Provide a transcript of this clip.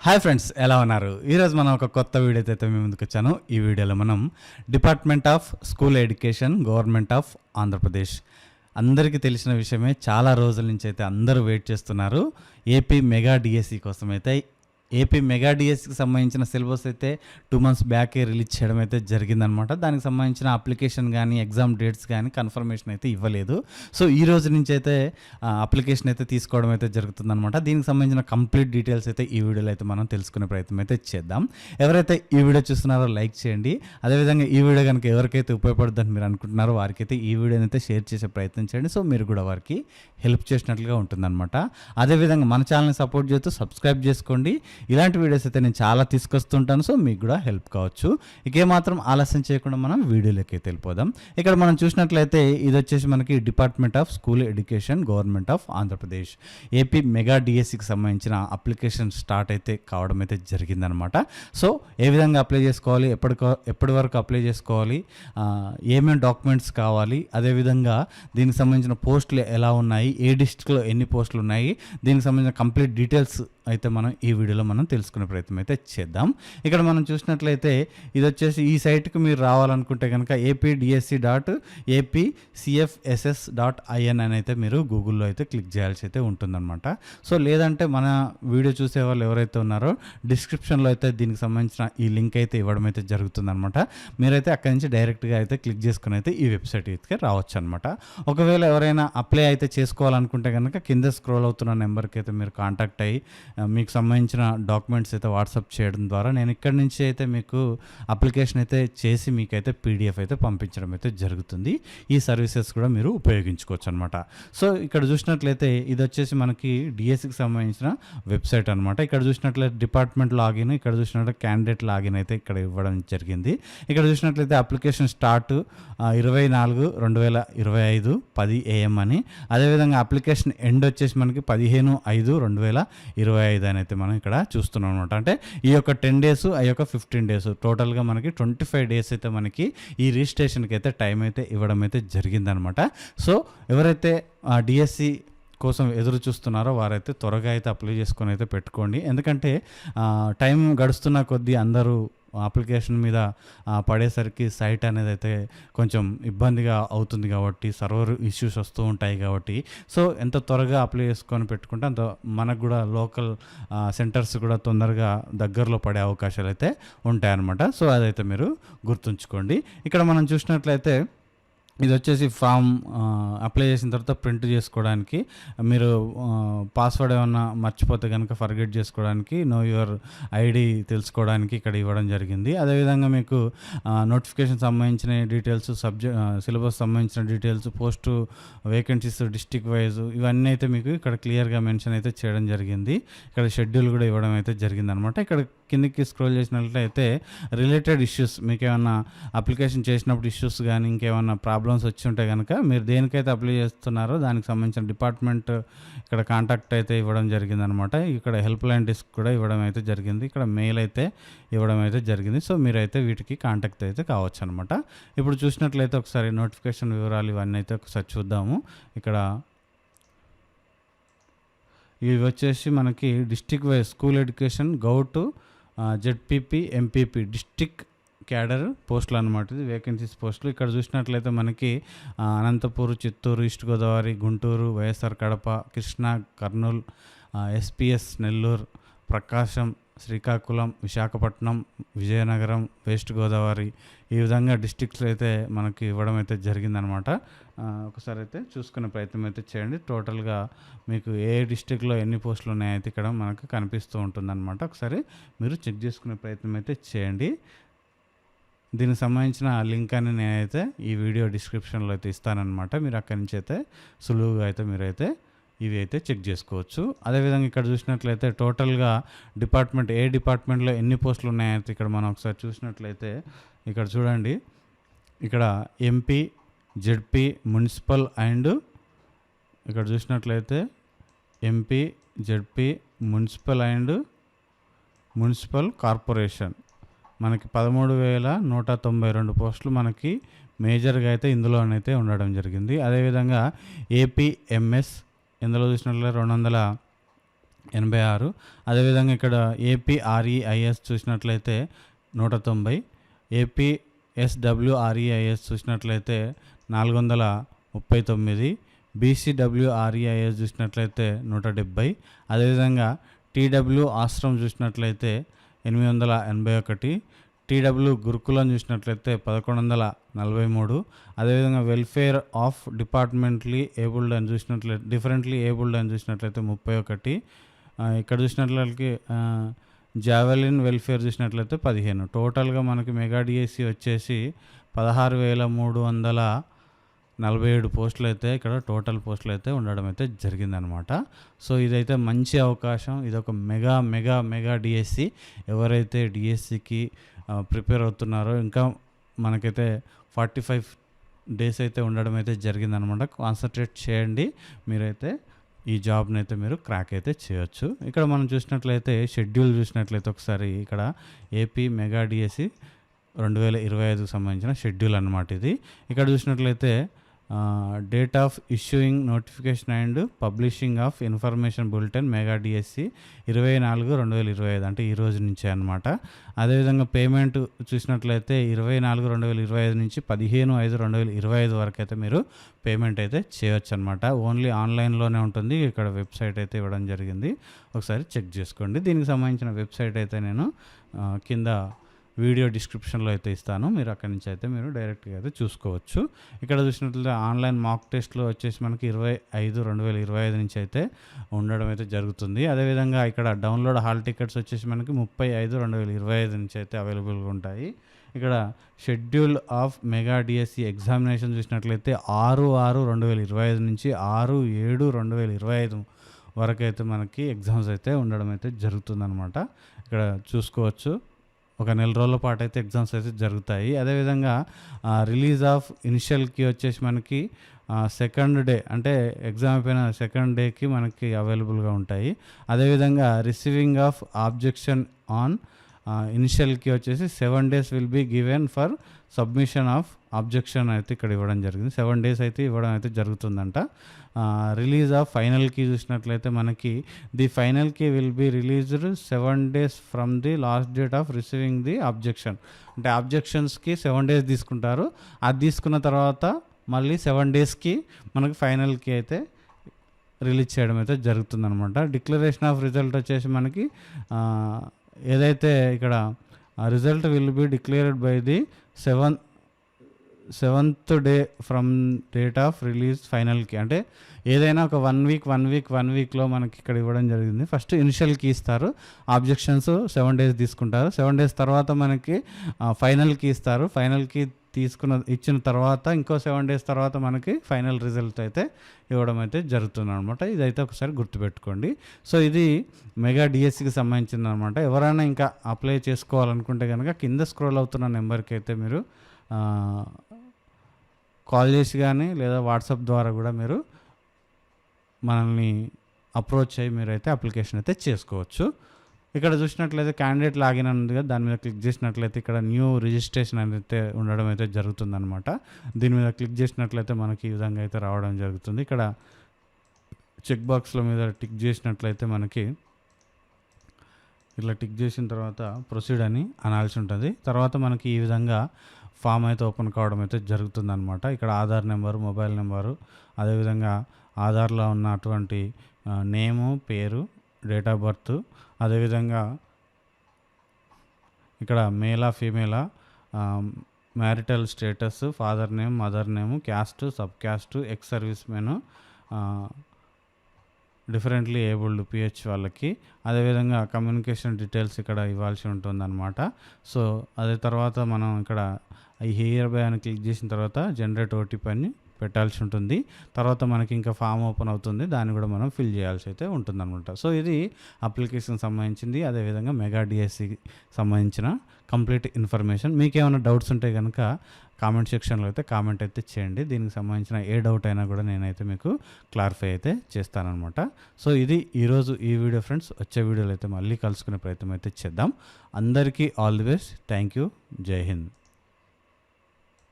Hi friends, ఎలా ఉన్నారు? ఈరోజు మనం ఒక కొత్త వీడియోతో అయితే మేము ముందుకు వచ్చాను. ఈ వీడియోలో మనం department of school education, government of Andhra Pradesh, అందరికీ తెలిసిన విషయమే. చాలా రోజుల నుంచి అయితే అందరూ వెయిట్ చేస్తున్నారు ఏపీ మెగా డిఎస్సి కోసం. అయితే ఏపీ మెగా డిఎస్సికి సంబంధించిన సిలబస్ అయితే 2 months బ్యాకే రిలీజ్ చేయడం అయితే జరిగిందనమాట. దానికి సంబంధించిన అప్లికేషన్ కానీ ఎగ్జామ్ డేట్స్ కానీ కన్ఫర్మేషన్ అయితే ఇవ్వలేదు. సో ఈ రోజు నుంచి అయితే అప్లికేషన్ అయితే తీసుకోవడం అయితే జరుగుతుందనమాట. దీనికి సంబంధించిన కంప్లీట్ డీటెయిల్స్ అయితే ఈ వీడియోలో అయితే మనం తెలుసుకునే ప్రయత్నం అయితే చేద్దాం. ఎవరైతే ఈ వీడియో చూస్తున్నారో లైక్ చేయండి. అదేవిధంగా ఈ వీడియో కనుక ఎవరికైతే ఉపయోగపడుతుందని మీరు అనుకుంటున్నారో వారికైతే ఈ వీడియోని అయితే షేర్ చేసే ప్రయత్నం చేయండి. సో మీరు కూడా వారికి హెల్ప్ చేసినట్లుగా ఉంటుందన్నమాట. అదేవిధంగా మన ఛానల్ని సపోర్ట్ చేస్తూ సబ్స్క్రైబ్ చేసుకోండి. ఇలాంటి వీడియోస్ అయితే నేను చాలా తీసుకొస్తుంటాను. సో మీకు కూడా హెల్ప్ కావచ్చు. ఇకేమాత్రం ఆలస్యం చేయకుండా మనం వీడియోలోకి వెళ్ళిపోదాం. ఇక్కడ మనం చూసినట్లయితే ఇది వచ్చేసి మనకి department of school education, government of Andhra Pradesh AP mega డిఎస్సికి సంబంధించిన అప్లికేషన్ స్టార్ట్ అయితే కావడం అయితే జరిగిందనమాట. సో ఏ విధంగా అప్లై చేసుకోవాలి, ఎప్పటి వరకు అప్లై చేసుకోవాలి, ఏమేమి డాక్యుమెంట్స్ కావాలి, అదేవిధంగా దీనికి సంబంధించిన పోస్టులు ఎలా ఉన్నాయి, ఏ డిస్ట్రిక్ట్లో ఎన్ని పోస్టులు ఉన్నాయి, దీనికి సంబంధించిన కంప్లీట్ డీటెయిల్స్ అయితే మనం ఈ వీడియోలో మనం తెలుసుకునే ప్రయత్నం అయితే చేద్దాం. ఇక్కడ మనం చూసినట్లయితే ఇది వచ్చేసి ఈ సైట్కి మీరు రావాలనుకుంటే కనుక apdsc.apcfss.in అని అయితే మీరు గూగుల్లో అయితే క్లిక్ చేయాల్సి అయితే ఉంటుందన్నమాట. సో లేదంటే మన వీడియో చూసే వాళ్ళు ఎవరైతే ఉన్నారో డిస్క్రిప్షన్లో అయితే దీనికి సంబంధించిన ఈ లింక్ అయితే ఇవ్వడం అయితే జరుగుతుందన్నమాట. మీరైతే అక్కడి నుంచి డైరెక్ట్గా అయితే క్లిక్ చేసుకుని అయితే ఈ వెబ్సైట్ అయితే రావచ్చు అనమాట. ఒకవేళ ఎవరైనా అప్లై అయితే చేసుకోవాలనుకుంటే కనుక కింద స్క్రోల్ అవుతున్న నెంబర్కి అయితే మీరు కాంటాక్ట్ అయ్యి మీకు సంబంధించిన డాక్యుమెంట్స్ అయితే వాట్సాప్ చేయడం ద్వారా నేను ఇక్కడి నుంచి అయితే మీకు అప్లికేషన్ అయితే చేసి మీకైతే పీడిఎఫ్ అయితే పంపించడం అయితే జరుగుతుంది. ఈ సర్వీసెస్ కూడా మీరు ఉపయోగించుకోవచ్చు అనమాట. సో ఇక్కడ చూసినట్లయితే ఇది వచ్చేసి మనకి డిఎస్సికి సంబంధించిన వెబ్సైట్ అనమాట. ఇక్కడ చూసినట్లయితే డిపార్ట్మెంట్ లాగిన్, ఇక్కడ చూసినట్లయితే క్యాండిడేట్ లాగిన్ అయితే ఇక్కడ ఇవ్వడం జరిగింది. ఇక్కడ చూసినట్లయితే అప్లికేషన్ స్టార్ట్ 24/2025 10 AM అని, అదేవిధంగా అప్లికేషన్ ఎండ్ వచ్చేసి మనకి 15/5/2025 అని అయితే మనం ఇక్కడ చూస్తున్నాం అనమాట. అంటే ఈ యొక్క 10 days, ఆ యొక్క 15 days, టోటల్గా మనకి 25 days అయితే మనకి ఈ రిజిస్ట్రేషన్కి అయితే టైం అయితే ఇవ్వడం అయితే జరిగిందనమాట. సో ఎవరైతే డిఎస్సి కోసం ఎదురు చూస్తున్నారో వారైతే త్వరగా అయితే అప్లై చేసుకొని అయితే పెట్టుకోండి. ఎందుకంటే టైం గడుస్తున్న కొద్దీ అందరూ అప్లికేషన్ మీద పడేసరికి సైట్ అనేది అయితే కొంచెం ఇబ్బందిగా అవుతుంది కాబట్టి, సర్వర్ ఇష్యూస్ వస్తూ ఉంటాయి కాబట్టి, సో ఎంత త్వరగా అప్లై చేసుకొని పెట్టుకుంటే అంత మనకు కూడా లోకల్ సెంటర్స్ కూడా తొందరగా దగ్గరలో పడే అవకాశాలు అయితే ఉంటాయన్నమాట. సో అదైతే మీరు గుర్తుంచుకోండి. ఇక్కడ మనం చూసినట్లయితే ఇది వచ్చేసి ఫామ్ అప్లై చేసిన తర్వాత ప్రింట్ చేసుకోవడానికి, మీరు పాస్వర్డ్ ఏమన్నా మర్చిపోతే కనుక ఫర్గెట్ చేసుకోవడానికి, నో యువర్ ఐడి తెలుసుకోవడానికి ఇక్కడ ఇవ్వడం జరిగింది. అదేవిధంగా మీకు నోటిఫికేషన్ సంబంధించిన డీటెయిల్స్, సిలబస్ సంబంధించిన details, post vacancies district wise ఇవన్నీ అయితే మీకు ఇక్కడ క్లియర్గా మెన్షన్ అయితే చేయడం జరిగింది. ఇక్కడ షెడ్యూల్ కూడా ఇవ్వడం అయితే జరిగిందనమాట. ఇక్కడ కిందకి స్క్రోల్ చేసినట్లయితే రిలేటెడ్ ఇష్యూస్, మీకు ఏమన్నా అప్లికేషన్ చేసినప్పుడు ఇష్యూస్ కానీ ఇంకేమన్నా ప్రాబ్లమ్స్ వచ్చి ఉంటే కనుక మీరు దేనికైతే అప్లై చేస్తున్నారో దానికి సంబంధించిన డిపార్ట్మెంట్ ఇక్కడ కాంటాక్ట్ అయితే ఇవ్వడం జరిగిందనమాట. ఇక్కడ హెల్ప్ లైన్ డెస్క్ కూడా ఇవ్వడం అయితే జరిగింది. ఇక్కడ మెయిల్ అయితే ఇవ్వడం అయితే జరిగింది. సో మీరైతే వీటికి కాంటాక్ట్ అయితే కావచ్చు అనమాట. ఇప్పుడు చూసినట్లయితే ఒకసారి నోటిఫికేషన్ వివరాలు ఇవన్నీ అయితే ఒకసారి చూద్దాము. ఇక్కడ ఇవి వచ్చేసి మనకి డిస్ట్రిక్ట్ వైజ్ స్కూల్ ఎడ్యుకేషన్ గౌట్ జెడ్పీపీ ఎంపీపీ డిస్ట్రిక్ట్ క్యాడర్ పోస్టులు అనమాట. ఇది వేకెన్సీస్ పోస్టులు. ఇక్కడ చూసినట్లయితే మనకి Anantapur, Chittoor, east Godavari, Guntur, YSR Kadapa, Krishna, Kurnool, SPS Nellore, Prakasam, Srikakulam, Visakhapatnam, Vizianagaram, west Godavari, ఈ విధంగా డిస్ట్రిక్ట్స్ అయితే మనకి ఇవ్వడం అయితే జరిగిందనమాట. ఒకసారి అయితే చూసుకునే ప్రయత్నం అయితే చేయండి. టోటల్గా మీకు ఏ డిస్ట్రిక్ట్లో ఎన్ని పోస్టులు ఉన్నాయైతే ఇక్కడ మనకు కనిపిస్తూ ఉంటుందన్నమాట. ఒకసారి మీరు చెక్ చేసుకునే ప్రయత్నం అయితే చేయండి. దీనికి సంబంధించిన లింక్ అని నేనైతే ఈ వీడియో డిస్క్రిప్షన్లో అయితే ఇస్తానన్నమాట. మీరు అక్కడి నుంచి అయితే సులువుగా అయితే మీరైతే ఇవి అయితే చెక్ చేసుకోవచ్చు. అదేవిధంగా ఇక్కడ చూసినట్లయితే టోటల్గా డిపార్ట్మెంట్, ఏ డిపార్ట్మెంట్లో ఎన్ని పోస్టులు ఉన్నాయైతే ఇక్కడ మనం ఒకసారి చూసినట్లయితే ఇక్కడ చూడండి. ఇక్కడ ఎంపీ, జెడ్పీ, మున్సిపల్ అండ్ ఇక్కడ చూసినట్లయితే MP, ZP, municipal and municipal corporation మనకి 13,192 పోస్టులు మనకి మేజర్గా అయితే ఇందులోనైతే ఉండడం జరిగింది. అదేవిధంగా ఏపీఎంఎస్ ఇందులో చూసినట్లయితే 86. అదేవిధంగా ఇక్కడ ఏపీఆర్ఈఐఎస్ చూసినట్లయితే 190, ఏపీఎస్డబ్ల్యూఆర్ఈఐఎస్ చూసినట్లయితే 439, బీసీడబ్ల్యూఆర్ఈఐఎస్ చూసినట్లయితే 170, అదేవిధంగా టీడబ్ల్యూ ఆశ్రమ్ చూసినట్లయితే 881, టీడబ్ల్యూ గురుకులం చూసినట్లయితే 1143, అదేవిధంగా వెల్ఫేర్ ఆఫ్ డిపార్ట్మెంట్లీ ఏబుల్డ్ అని చూసినట్లయితే డిఫరెంట్లీ ఏబుల్డ్ అని చూసినట్లయితే 31, ఇక్కడ చూసినట్లయితే జావెలిన్ వెల్ఫేర్ చూసినట్లయితే 15. టోటల్గా మనకి మెగా డిఎస్సి వచ్చేసి 16,347 పోస్టులు అయితే ఇక్కడ టోటల్ పోస్టులు అయితే ఉండడం అయితే జరిగిందనమాట. సో ఇదైతే మంచి అవకాశం. ఇది ఒక మెగా మెగా మెగా డిఎస్సి. ఎవరైతే డిఎస్సికి ప్రిపేర్ అవుతున్నారో ఇంకా మనకైతే 45 డేస్ అయితే ఉండడం అయితే జరిగిందనమాట. కాన్సన్ట్రేట్ చేయండి, మీరైతే ఈ జాబ్ని అయితే మీరు క్రాక్ అయితే చేయొచ్చు. ఇక్కడ మనం చూసినట్లయితే షెడ్యూల్ చూసినట్లయితే ఒకసారి ఇక్కడ ఏపీ మెగా డిఎస్సి 2025కి సంబంధించిన షెడ్యూల్ అన్నమాట ఇది. ఇక్కడ చూసినట్లయితే date of issuing notification and publishing of information bulletin mega DSC 24/2025 అంటే ఈ రోజు నుంచే అనమాట. అదేవిధంగా పేమెంట్ చూసినట్లయితే 24/2025 నుంచి 15/5/2025 వరకు అయితే మీరు పేమెంట్ అయితే చేయొచ్చు అనమాట. ఓన్లీ ఆన్లైన్లోనే ఉంటుంది. ఇక్కడ వెబ్సైట్ అయితే ఇవ్వడం జరిగింది, ఒకసారి చెక్ చేసుకోండి. దీనికి సంబంధించిన వెబ్సైట్ అయితే నేను కింద వీడియో డిస్క్రిప్షన్లో అయితే ఇస్తాను, మీరు అక్కడి నుంచి అయితే మీరు డైరెక్ట్గా అయితే చూసుకోవచ్చు. ఇక్కడ చూసినట్లయితే ఆన్లైన్ మాక్ టెస్ట్లో వచ్చేసి మనకి 25/2025 నుంచి అయితే ఉండడం అయితే జరుగుతుంది. అదేవిధంగా ఇక్కడ డౌన్లోడ్ హాల్ టికెట్స్ వచ్చేసి మనకి 35/2025 నుంచి అయితే అవైలబుల్గా ఉంటాయి. ఇక్కడ schedule of mega DSC examination చూసినట్లయితే 6/6/2025 నుంచి 6/7/2025 వరకు అయితే మనకి ఎగ్జామ్స్ అయితే ఉండడం అయితే జరుగుతుందన్నమాట. ఇక్కడ చూసుకోవచ్చు, ఒక నెల రోజుల పాటు అయితే ఎగ్జామ్స్ అయితే జరుగుతాయి. అదేవిధంగా రిలీజ్ ఆఫ్ ఇనిషియల్కి వచ్చేసి మనకి సెకండ్ డే అంటే ఎగ్జామ్ అయిపోయిన సెకండ్ డేకి మనకి అవైలబుల్గా ఉంటాయి. అదేవిధంగా రిసీవింగ్ ఆఫ్ ఆబ్జెక్షన్ ఆన్ ఇనిషియల్కి వచ్చేసి 7 days will be given for submission of objection అయితే ఇక్కడ ఇవ్వడం జరిగింది. 7 days అయితే ఇవ్వడం అయితే జరుగుతుందంట. రిలీజ్ ఆఫ్ ఫైనల్ కీ చూసినట్లయితే మనకి the final key will be released 7 days from the last date of receiving the objection. అంటే ఆబ్జెక్షన్స్కి 7 days తీసుకుంటారు. అది తీసుకున్న తర్వాత మళ్ళీ 7 daysకి మనకి ఫైనల్ కీ అయితే రిలీజ్ చేయడం అయితే జరుగుతుందన్నమాట. డిక్లరేషన్ ఆఫ్ రిజల్ట్ వచ్చేసి మనకి ఏదైతే ఇక్కడ result will be declared by the 7th day from date of release ఫైనల్కి. అంటే ఏదైనా ఒక 1 వీక్లో మనకి ఇక్కడ ఇవ్వడం జరిగింది. ఫస్ట్ ఇనిషియల్కి ఇస్తారు, ఆబ్జెక్షన్స్ 7 days తీసుకుంటారు. 7 days తర్వాత మనకి ఫైనల్కి ఇస్తారు. ఫైనల్కి ఇచ్చిన తర్వాత ఇంకో 7 days తర్వాత మనకి ఫైనల్ రిజల్ట్ అయితే ఇవ్వడం అయితే జరుగుతుంది అనమాట. ఇదైతే ఒకసారి గుర్తుపెట్టుకోండి. సో ఇది మెగా డిఎస్సికి సంబంధించింది అనమాట. ఎవరైనా ఇంకా అప్లై చేసుకోవాలనుకుంటే కనుక కింద స్క్రోల్ అవుతున్న నెంబర్కి అయితే మీరు కాల్ చేసి కానీ లేదా వాట్సాప్ ద్వారా కూడా మీరు మనల్ని అప్రోచ్ అయ్యి మీరైతే అప్లికేషన్ అయితే చేసుకోవచ్చు. ఇక్కడ చూసినట్లయితే క్యాండిడేట్ లాగిన్ ఉంది కదా, దాని మీద క్లిక్ చేసినట్లయితే ఇక్కడ న్యూ రిజిస్ట్రేషన్ అయితే ఉండడం అయితే జరుగుతుందన్నమాట. దీని మీద క్లిక్ చేసినట్లయితే మనకి ఈ విధంగా అయితే రావడం జరుగుతుంది. ఇక్కడ చెక్ బాక్స్ల మీద టిక్ చేసినట్లయితే మనకి ఇట్లా టిక్ చేసిన తర్వాత ప్రొసీడ్ అని అనాల్సి ఉంటుంది. తర్వాత మనకి ఈ విధంగా ఫామ్ అయితే ఓపెన్ కావడం అయితే జరుగుతుందన్నమాట. ఇక్కడ ఆధార్ నెంబరు, మొబైల్ నెంబరు, అదేవిధంగా ఆధార్లో ఉన్నటువంటి నేము, పేరు, డేట్ ఆఫ్ బర్త్, అదేవిధంగా ఇక్కడ మేలా ఫీమేలా, marital status, father name, mother name, caste, sub caste, ex service men, differently abled PH వాళ్ళకి, అదేవిధంగా కమ్యూనికేషన్ డీటెయిల్స్ ఇక్కడ ఇవ్వాల్సి ఉంటుందన్నమాట. సో అదే తర్వాత మనం ఇక్కడ ఈ హియర్ బై అని క్లిక్ చేసిన తర్వాత జనరేట్ ఓటీపీ అని పెట్టాల్సి ఉంటుంది. తర్వాత మనకి ఇంకా ఫామ్ ఓపెన్ అవుతుంది, దాన్ని కూడా మనం ఫిల్ చేయాల్సి అయితే ఉంటుందన్నమాట. సో ఇది అప్లికేషన్ సంబంధించింది, అదేవిధంగా మెగా డిఎస్సికి సంబంధించిన కంప్లీట్ ఇన్ఫర్మేషన్. మీకు ఏమైనా డౌట్స్ ఉంటే కనుక కామెంట్ సెక్షన్లో అయితే కామెంట్ అయితే చేయండి. దీనికి సంబంధించిన ఏ డౌట్ అయినా కూడా నేనైతే మీకు క్లారిఫై అయితే చేస్తానన్నమాట. సో ఇది ఈరోజు ఈ వీడియో ఫ్రెండ్స్. వచ్చే వీడియోలో అయితే మళ్ళీ కలుసుకునే ప్రయత్నం అయితే చేద్దాం. అందరికీ all the best. Thank you. జై హింద్.